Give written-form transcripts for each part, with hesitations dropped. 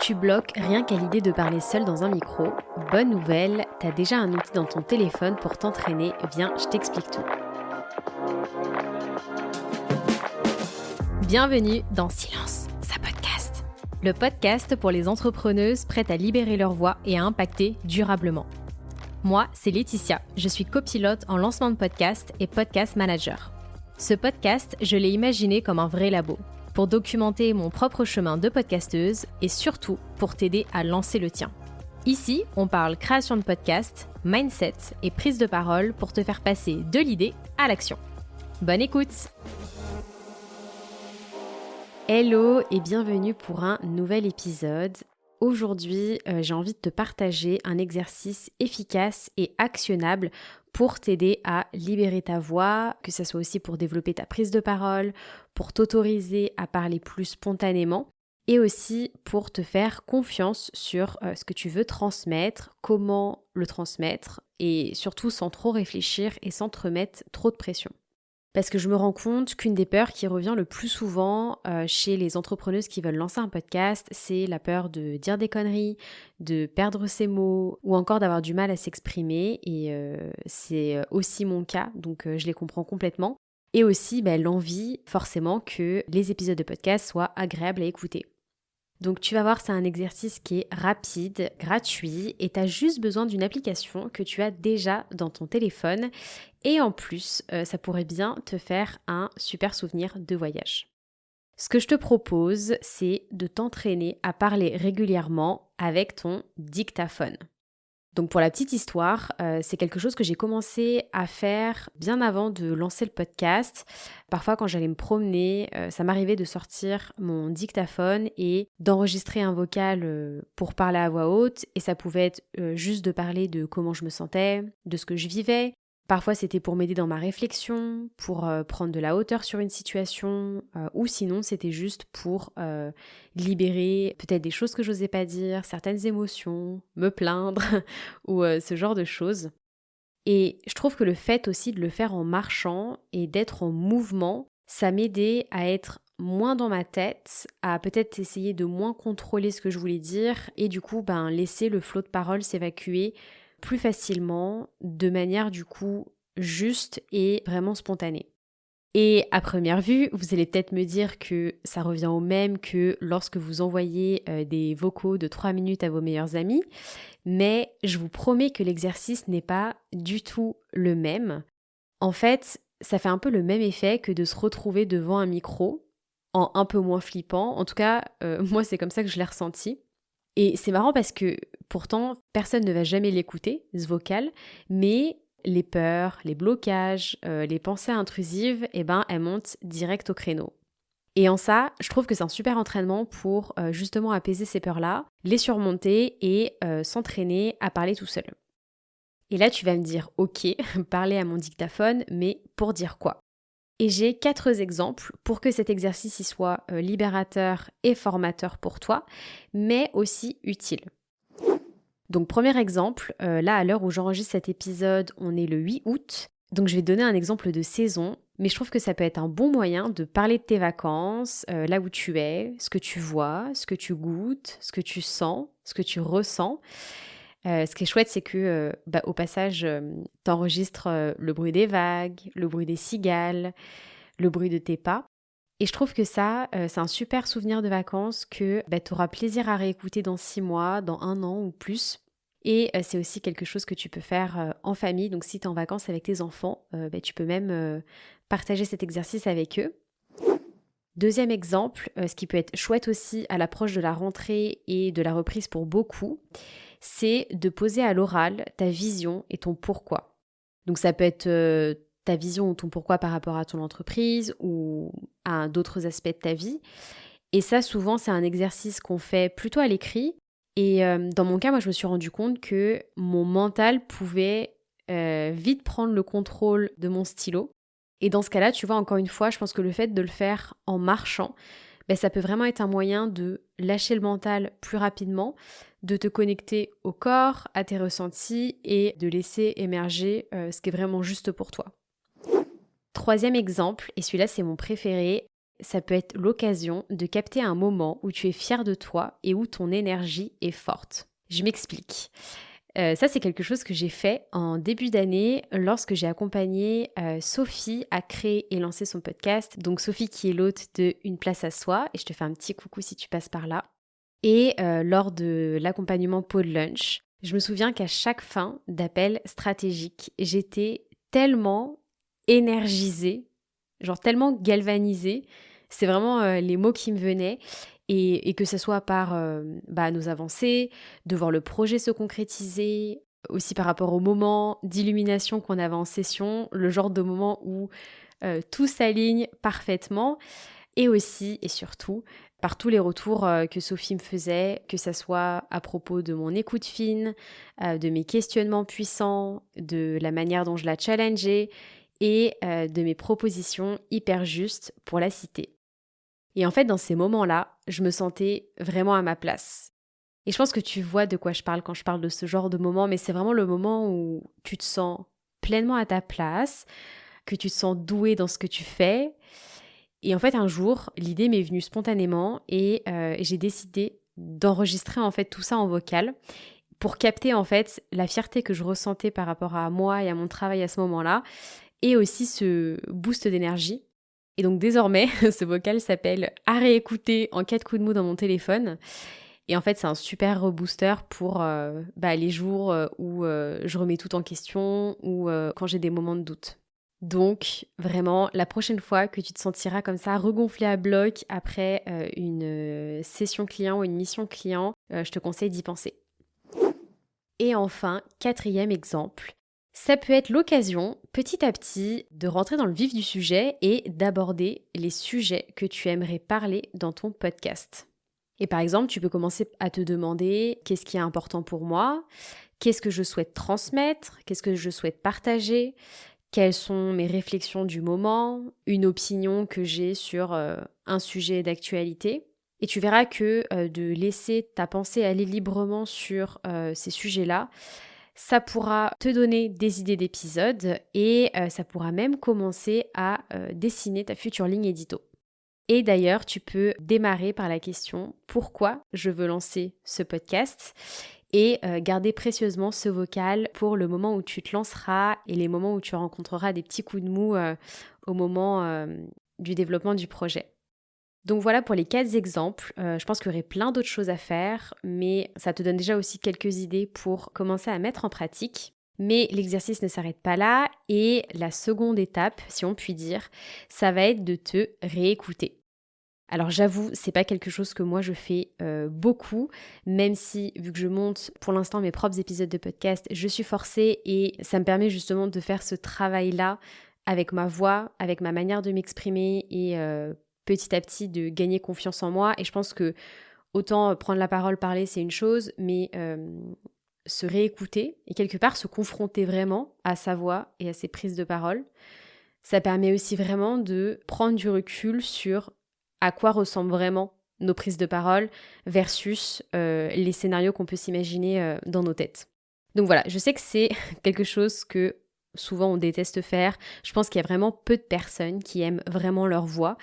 Tu bloques rien qu'à l'idée de parler seul dans un micro. Bonne nouvelle, t'as déjà un outil dans ton téléphone pour t'entraîner. Viens, je t'explique tout. Bienvenue dans Silence, sa podcast. Le podcast pour les entrepreneuses prêtes à libérer leur voix et à impacter durablement. Moi, c'est Laetitia, je suis copilote en lancement de podcast et podcast manager. Ce podcast, je l'ai imaginé comme un vrai labo, pour documenter mon propre chemin de podcasteuse et surtout pour t'aider à lancer le tien. Ici, on parle création de podcast, mindset et prise de parole pour te faire passer de l'idée à l'action. Bonne écoute! Hello et bienvenue pour un nouvel épisode. Aujourd'hui, j'ai envie de te partager un exercice efficace et actionnable pour t'aider à libérer ta voix, que ce soit aussi pour développer ta prise de parole, pour t'autoriser à parler plus spontanément et aussi pour te faire confiance sur ce que tu veux transmettre, comment le transmettre et surtout sans trop réfléchir et sans te remettre trop de pression. Parce que je me rends compte qu'une des peurs qui revient le plus souvent chez les entrepreneuses qui veulent lancer un podcast, c'est la peur de dire des conneries, de perdre ses mots ou encore d'avoir du mal à s'exprimer. Et c'est aussi mon cas, donc je les comprends complètement. Et aussi l'envie forcément que les épisodes de podcast soient agréables à écouter. Donc tu vas voir, c'est un exercice qui est rapide, gratuit et tu as juste besoin d'une application que tu as déjà dans ton téléphone et en plus, ça pourrait bien te faire un super souvenir de voyage. Ce que je te propose, c'est de t'entraîner à parler régulièrement avec ton dictaphone. Donc pour la petite histoire, c'est quelque chose que j'ai commencé à faire bien avant de lancer le podcast. Parfois quand j'allais me promener, ça m'arrivait de sortir mon dictaphone et d'enregistrer un vocal pour parler à voix haute. Et ça pouvait être juste de parler de comment je me sentais, de ce que je vivais. Parfois, c'était pour m'aider dans ma réflexion, pour prendre de la hauteur sur une situation, ou sinon, c'était juste pour libérer peut-être des choses que j'osais pas dire, certaines émotions, me plaindre, ou ce genre de choses. Et je trouve que le fait aussi de le faire en marchant et d'être en mouvement, ça m'aidait à être moins dans ma tête, à peut-être essayer de moins contrôler ce que je voulais dire, et du coup, laisser le flot de parole s'évacuer plus facilement, de manière du coup juste et vraiment spontanée. Et à première vue, vous allez peut-être me dire que ça revient au même que lorsque vous envoyez des vocaux de 3 minutes à vos meilleurs amis, mais je vous promets que l'exercice n'est pas du tout le même. En fait, ça fait un peu le même effet que de se retrouver devant un micro, en un peu moins flippant. En tout cas, moi c'est comme ça que je l'ai ressenti. Et c'est marrant parce que pourtant, personne ne va jamais l'écouter, ce vocal, mais les peurs, les blocages, les pensées intrusives, elles montent direct au créneau. Et en ça, je trouve que c'est un super entraînement pour justement apaiser ces peurs-là, les surmonter et s'entraîner à parler tout seul. Et là, tu vas me dire, ok, parler à mon dictaphone, mais pour dire quoi ? Et j'ai 4 exemples pour que cet exercice y soit libérateur et formateur pour toi, mais aussi utile. Donc premier exemple, là à l'heure où j'enregistre cet épisode, on est le 8 août, donc je vais donner un exemple de saison, mais je trouve que ça peut être un bon moyen de parler de tes vacances, là où tu es, ce que tu vois, ce que tu goûtes, ce que tu sens, ce que tu ressens. Ce qui est chouette, c'est que au passage, t'enregistres le bruit des vagues, le bruit des cigales, le bruit de tes pas. Et je trouve que ça, c'est un super souvenir de vacances que tu auras plaisir à réécouter dans 6 mois, dans 1 an ou plus. Et c'est aussi quelque chose que tu peux faire en famille. Donc si tu es en vacances avec tes enfants, tu peux même partager cet exercice avec eux. Deuxième exemple, ce qui peut être chouette aussi à l'approche de la rentrée et de la reprise pour beaucoup, c'est de poser à l'oral ta vision et ton pourquoi. Donc ça peut être ta vision ou ton pourquoi par rapport à ton entreprise ou à d'autres aspects de ta vie. Et ça, souvent, c'est un exercice qu'on fait plutôt à l'écrit. Et dans mon cas, moi, je me suis rendu compte que mon mental pouvait vite prendre le contrôle de mon stylo. Et dans ce cas-là, tu vois, encore une fois, je pense que le fait de le faire en marchant, ça peut vraiment être un moyen de lâcher le mental plus rapidement, de te connecter au corps, à tes ressentis et de laisser émerger ce qui est vraiment juste pour toi. Troisième exemple, et celui-là c'est mon préféré, ça peut être l'occasion de capter un moment où tu es fier de toi et où ton énergie est forte. Je m'explique. Ça, c'est quelque chose que j'ai fait en début d'année lorsque j'ai accompagné Sophie à créer et lancer son podcast. Donc Sophie qui est l'hôte de Une place à soi, et je te fais un petit coucou si tu passes par là. Et lors de l'accompagnement Pod Lunch, je me souviens qu'à chaque fin d'appel stratégique, j'étais tellement énergisée, genre tellement galvanisée, c'est vraiment les mots qui me venaient, et que ce soit par nos avancées, de voir le projet se concrétiser, aussi par rapport au moment d'illumination qu'on avait en session, le genre de moment où tout s'aligne parfaitement, et aussi et surtout par tous les retours que Sophie me faisait, que ça soit à propos de mon écoute fine, de mes questionnements puissants, de la manière dont je la challengeais et de mes propositions hyper justes pour la citer. Et en fait, dans ces moments-là, je me sentais vraiment à ma place. Et je pense que tu vois de quoi je parle quand je parle de ce genre de moment, mais c'est vraiment le moment où tu te sens pleinement à ta place, que tu te sens doué dans ce que tu fais. Et en fait, un jour, l'idée m'est venue spontanément et j'ai décidé d'enregistrer en fait tout ça en vocal pour capter en fait la fierté que je ressentais par rapport à moi et à mon travail à ce moment-là, et aussi ce boost d'énergie. Et donc désormais, ce vocal s'appelle « À réécouter en cas de coup de mou dans mon téléphone ». Et en fait, c'est un super rebooster pour les jours où je remets tout en question ou quand j'ai des moments de doute. Donc, vraiment, la prochaine fois que tu te sentiras comme ça, regonflé à bloc après une session client ou une mission client, je te conseille d'y penser. Et enfin, 4e exemple, ça peut être l'occasion, petit à petit, de rentrer dans le vif du sujet et d'aborder les sujets que tu aimerais parler dans ton podcast. Et par exemple, tu peux commencer à te demander qu'est-ce qui est important pour moi, qu'est-ce que je souhaite transmettre, qu'est-ce que je souhaite partager, quelles sont mes réflexions du moment, une opinion que j'ai sur un sujet d'actualité. Et tu verras que de laisser ta pensée aller librement sur ces sujets-là, ça pourra te donner des idées d'épisodes et ça pourra même commencer à dessiner ta future ligne édito. Et d'ailleurs, tu peux démarrer par la question « Pourquoi je veux lancer ce podcast ?» et garder précieusement ce vocal pour le moment où tu te lanceras et les moments où tu rencontreras des petits coups de mou au moment du développement du projet. Donc voilà pour les 4 exemples. Je pense qu'il y aurait plein d'autres choses à faire, mais ça te donne déjà aussi quelques idées pour commencer à mettre en pratique. Mais l'exercice ne s'arrête pas là et la seconde étape, si on peut dire, ça va être de te réécouter. Alors j'avoue, c'est pas quelque chose que moi je fais beaucoup, même si vu que je monte pour l'instant mes propres épisodes de podcast, je suis forcée et ça me permet justement de faire ce travail-là avec ma voix, avec ma manière de m'exprimer et petit à petit de gagner confiance en moi. Et je pense que autant prendre la parole, parler, c'est une chose, mais se réécouter et quelque part se confronter vraiment à sa voix et à ses prises de parole, ça permet aussi vraiment de prendre du recul sur à quoi ressemblent vraiment nos prises de parole versus les scénarios qu'on peut s'imaginer dans nos têtes. Donc voilà, je sais que c'est quelque chose que souvent on déteste faire. Je pense qu'il y a vraiment peu de personnes qui aiment vraiment leur voix.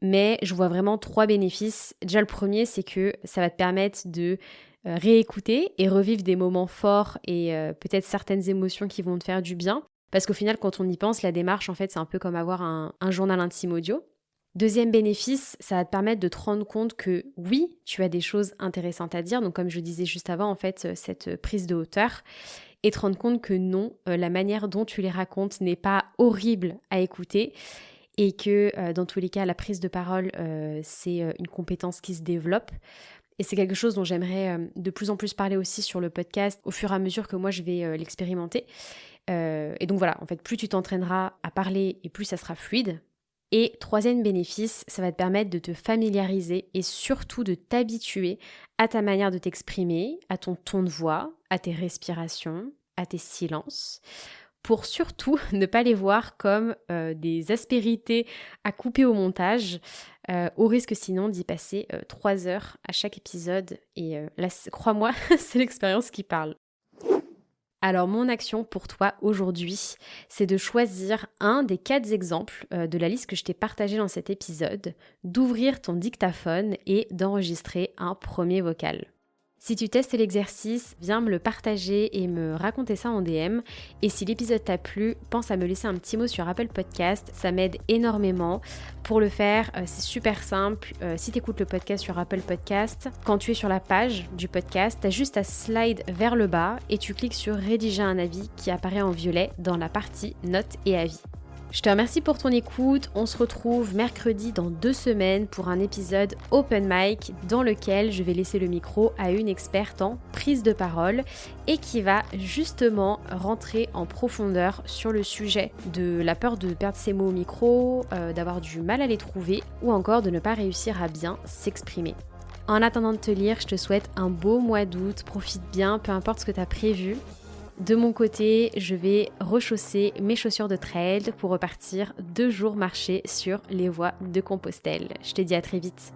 Mais je vois vraiment 3 bénéfices. Déjà, le premier, c'est que ça va te permettre de réécouter et revivre des moments forts et peut-être certaines émotions qui vont te faire du bien. Parce qu'au final, quand on y pense, la démarche, en fait, c'est un peu comme avoir un journal intime audio. Deuxième bénéfice, ça va te permettre de te rendre compte que oui, tu as des choses intéressantes à dire. Donc comme je le disais juste avant, en fait, cette prise de hauteur. Et te rendre compte que non, la manière dont tu les racontes n'est pas horrible à écouter. Et que dans tous les cas, la prise de parole, c'est une compétence qui se développe. Et c'est quelque chose dont j'aimerais de plus en plus parler aussi sur le podcast au fur et à mesure que moi je vais l'expérimenter. Et donc voilà, en fait, plus tu t'entraîneras à parler et plus ça sera fluide. Et 3e bénéfice, ça va te permettre de te familiariser et surtout de t'habituer à ta manière de t'exprimer, à ton ton de voix, à tes respirations, à tes silences, pour surtout ne pas les voir comme des aspérités à couper au montage, au risque sinon d'y passer 3 heures à chaque épisode. Et là, crois-moi, c'est l'expérience qui parle. Alors mon action pour toi aujourd'hui, c'est de choisir un des 4 exemples de la liste que je t'ai partagée dans cet épisode, d'ouvrir ton dictaphone et d'enregistrer un premier vocal. Si tu testes l'exercice, viens me le partager et me raconter ça en DM. Et si l'épisode t'a plu, pense à me laisser un petit mot sur Apple Podcast, ça m'aide énormément. Pour le faire, c'est super simple. Si tu écoutes le podcast sur Apple Podcast, quand tu es sur la page du podcast, tu as juste à slide vers le bas et tu cliques sur Rédiger un avis qui apparaît en violet dans la partie Notes et avis. Je te remercie pour ton écoute, on se retrouve mercredi dans 2 semaines pour un épisode Open Mic dans lequel je vais laisser le micro à une experte en prise de parole et qui va justement rentrer en profondeur sur le sujet de la peur de perdre ses mots au micro, d'avoir du mal à les trouver ou encore de ne pas réussir à bien s'exprimer. En attendant de te lire, je te souhaite un beau mois d'août, profite bien, peu importe ce que tu as prévu. De mon côté, je vais rechausser mes chaussures de trail pour repartir 2 jours marcher sur les voies de Compostelle. Je te dis à très vite.